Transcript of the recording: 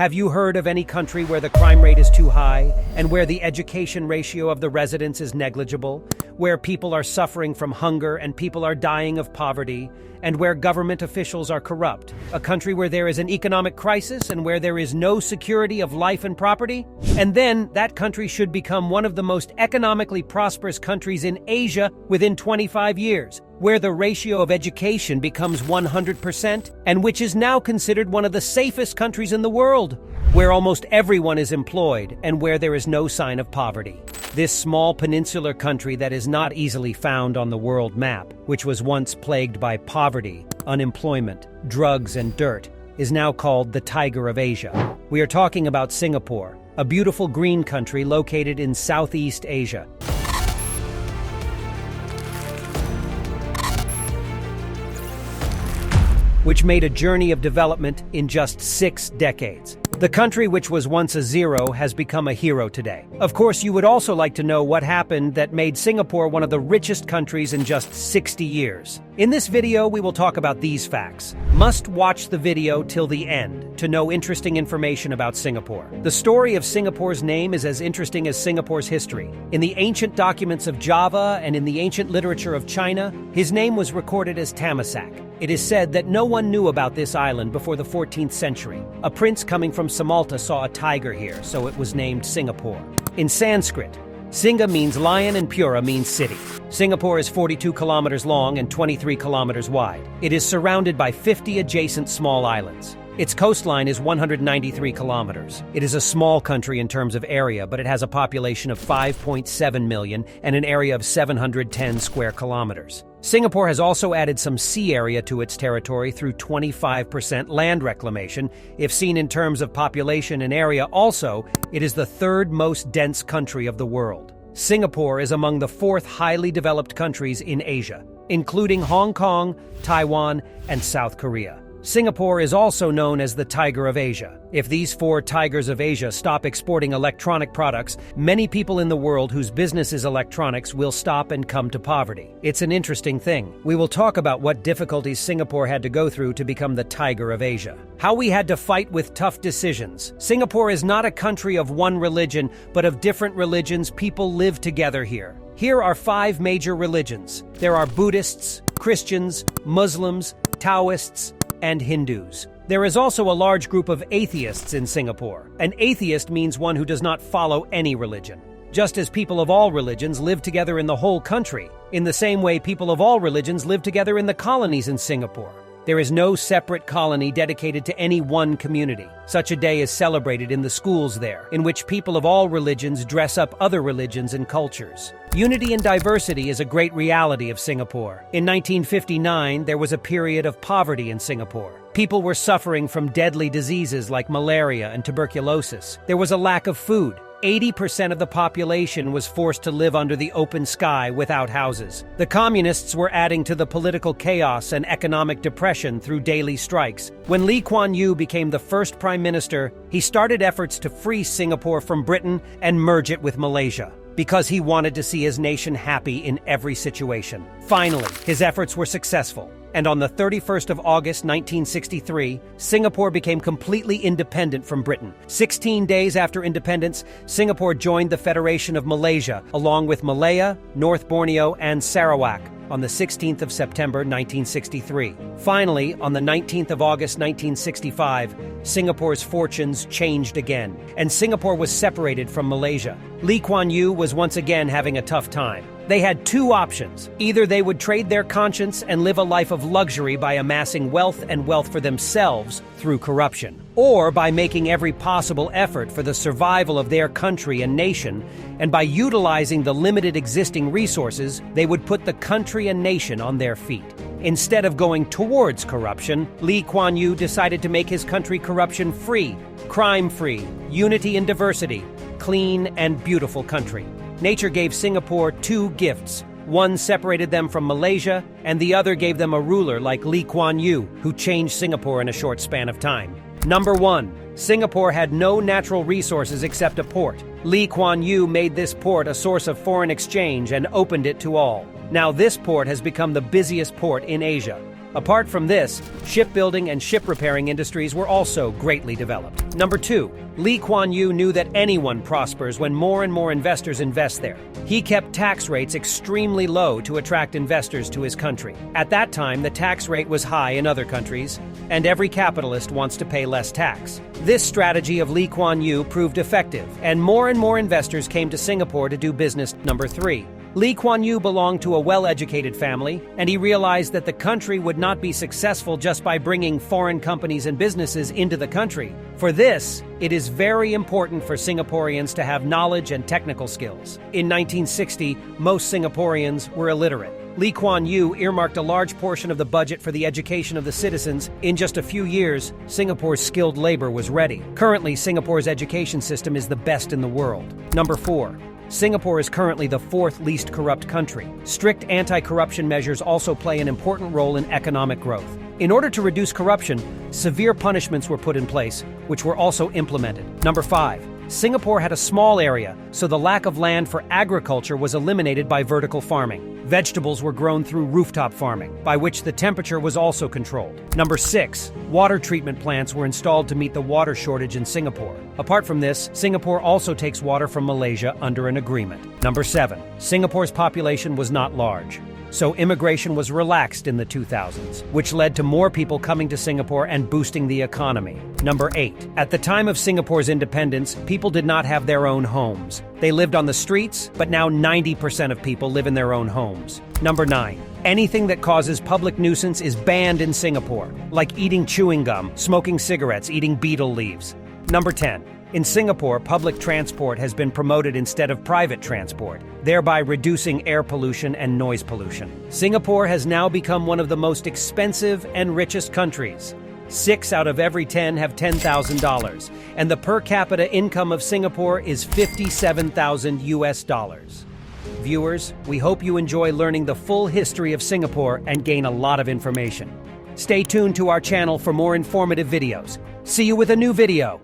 Have you heard of any country where the crime rate is too high and where the education ratio of the residents is negligible, where people are suffering from hunger and people are dying of poverty, and where government officials are corrupt? A country where there is an economic crisis and where there is no security of life and property? And then that country should become one of the most economically prosperous countries in Asia within 25 years, where the ratio of education becomes 100%, and which is now considered one of the safest countries in the world, where almost everyone is employed and where there is no sign of poverty. This small peninsular country that is not easily found on the world map, which was once plagued by poverty, unemployment, drugs, and dirt, is now called the Tiger of Asia. We are talking about Singapore, a beautiful green country located in Southeast Asia. Which made a journey of development in just 6 decades. The country which was once a zero has become a hero today. Of course, you would also like to know what happened that made Singapore one of the richest countries in just 60 years. In this video, we will talk about these facts. Must watch the video till the end to know interesting information about Singapore. The story of Singapore's name is as interesting as Singapore's history. In the ancient documents of Java and in the ancient literature of China, his name was recorded as Tamasak. It is said that no one knew about this island before the 14th century. A prince coming from Samalta saw a tiger here, so it was named Singapore. In Sanskrit, Singa means lion and Pura means city. Singapore is 42 kilometers long and 23 kilometers wide. It is surrounded by 50 adjacent small islands. Its coastline is 193 kilometers. It is a small country in terms of area, but it has a population of 5.7 million and an area of 710 square kilometers. Singapore has also added some sea area to its territory through 25% land reclamation. If seen in terms of population and area also, it is the 3rd most dense country of the world. Singapore is among the 4th highly developed countries in Asia, including Hong Kong, Taiwan, and South Korea. Singapore is also known as the Tiger of Asia. If these 4 tigers of Asia stop exporting electronic products, many people in the world whose business is electronics will stop and come to poverty. It's an interesting thing. We will talk about what difficulties Singapore had to go through to become the Tiger of Asia. How we had to fight with tough decisions. Singapore is not a country of one religion, but of different religions. People live together here. Here are 5 major religions. There are Buddhists, Christians, Muslims, Taoists, and Hindus. There is also a large group of atheists in Singapore. An atheist means one who does not follow any religion. Just as people of all religions live together in the whole country, in the same way people of all religions live together in the colonies in Singapore. There is no separate colony dedicated to any one community. Such a day is celebrated in the schools there, in which people of all religions dress up other religions and cultures. Unity and diversity is a great reality of Singapore. In 1959, there was a period of poverty in Singapore. People were suffering from deadly diseases like malaria and tuberculosis. There was a lack of food. 80% of the population was forced to live under the open sky without houses. The communists were adding to the political chaos and economic depression through daily strikes. When Kuan Yew became the first prime minister, he started efforts to free Singapore from Britain and merge it with Malaysia, because he wanted to see his nation happy in every situation. Finally, his efforts were successful. And on the 31st of August 1963, Singapore became completely independent from Britain. 16 days after independence, Singapore joined the Federation of Malaysia, along with Malaya, North Borneo, and Sarawak, on the 16th of September 1963. Finally, on the 19th of August 1965, Singapore's fortunes changed again, and Singapore was separated from Malaysia. Kuan Yew was once again having a tough time. They had 2 options. Either they would trade their conscience and live a life of luxury by amassing wealth for themselves through corruption, or by making every possible effort for the survival of their country and nation, and by utilizing the limited existing resources, they would put the country and nation on their feet. Instead of going towards corruption, Kuan Yew decided to make his country corruption-free, crime-free, unity and diversity, clean and beautiful country. Nature gave Singapore 2 gifts. One separated them from Malaysia, and the other gave them a ruler like Kuan Yew, who changed Singapore in a short span of time. Number 1. Singapore had no natural resources except a port. Kuan Yew made this port a source of foreign exchange and opened it to all. Now this port has become the busiest port in Asia. Apart from this, shipbuilding and ship repairing industries were also greatly developed. Number 2. Kuan Yew knew that anyone prospers when more and more investors invest there. He kept tax rates extremely low to attract investors to his country. At that time, the tax rate was high in other countries, and every capitalist wants to pay less tax. This strategy of Kuan Yew proved effective, and more investors came to Singapore to do business. Number 3. Kuan Yew belonged to a well-educated family, and he realized that the country would not be successful just by bringing foreign companies and businesses into the country. For this, it is very important for Singaporeans to have knowledge and technical skills. In 1960, most Singaporeans were illiterate. Kuan Yew earmarked a large portion of the budget for the education of the citizens. In just a few years, Singapore's skilled labor was ready. Currently, Singapore's education system is the best in the world. Number 4. Singapore is currently the 4th least corrupt country. Strict anti-corruption measures also play an important role in economic growth. In order to reduce corruption, severe punishments were put in place, which were also implemented. Number 5. Singapore had a small area, so the lack of land for agriculture was eliminated by vertical farming. Vegetables were grown through rooftop farming, by which the temperature was also controlled. Number 6. Water treatment plants were installed to meet the water shortage in Singapore. Apart from this, Singapore also takes water from Malaysia under an agreement. Number 7. Singapore's population was not large, so immigration was relaxed in the 2000s, which led to more people coming to Singapore and boosting the economy. Number 8. At the time of Singapore's independence, people did not have their own homes. They lived on the streets, but now 90% of people live in their own homes. Number 9. Anything that causes public nuisance is banned in Singapore, like eating chewing gum, smoking cigarettes, eating betel leaves. Number 10. In Singapore, public transport has been promoted instead of private transport, thereby reducing air pollution and noise pollution. Singapore has now become one of the most expensive and richest countries. 6 out of every 10 have $10,000, and the per capita income of Singapore is $57,000 US. Viewers, we hope you enjoy learning the full history of Singapore and gain a lot of information. Stay tuned to our channel for more informative videos. See you with a new video.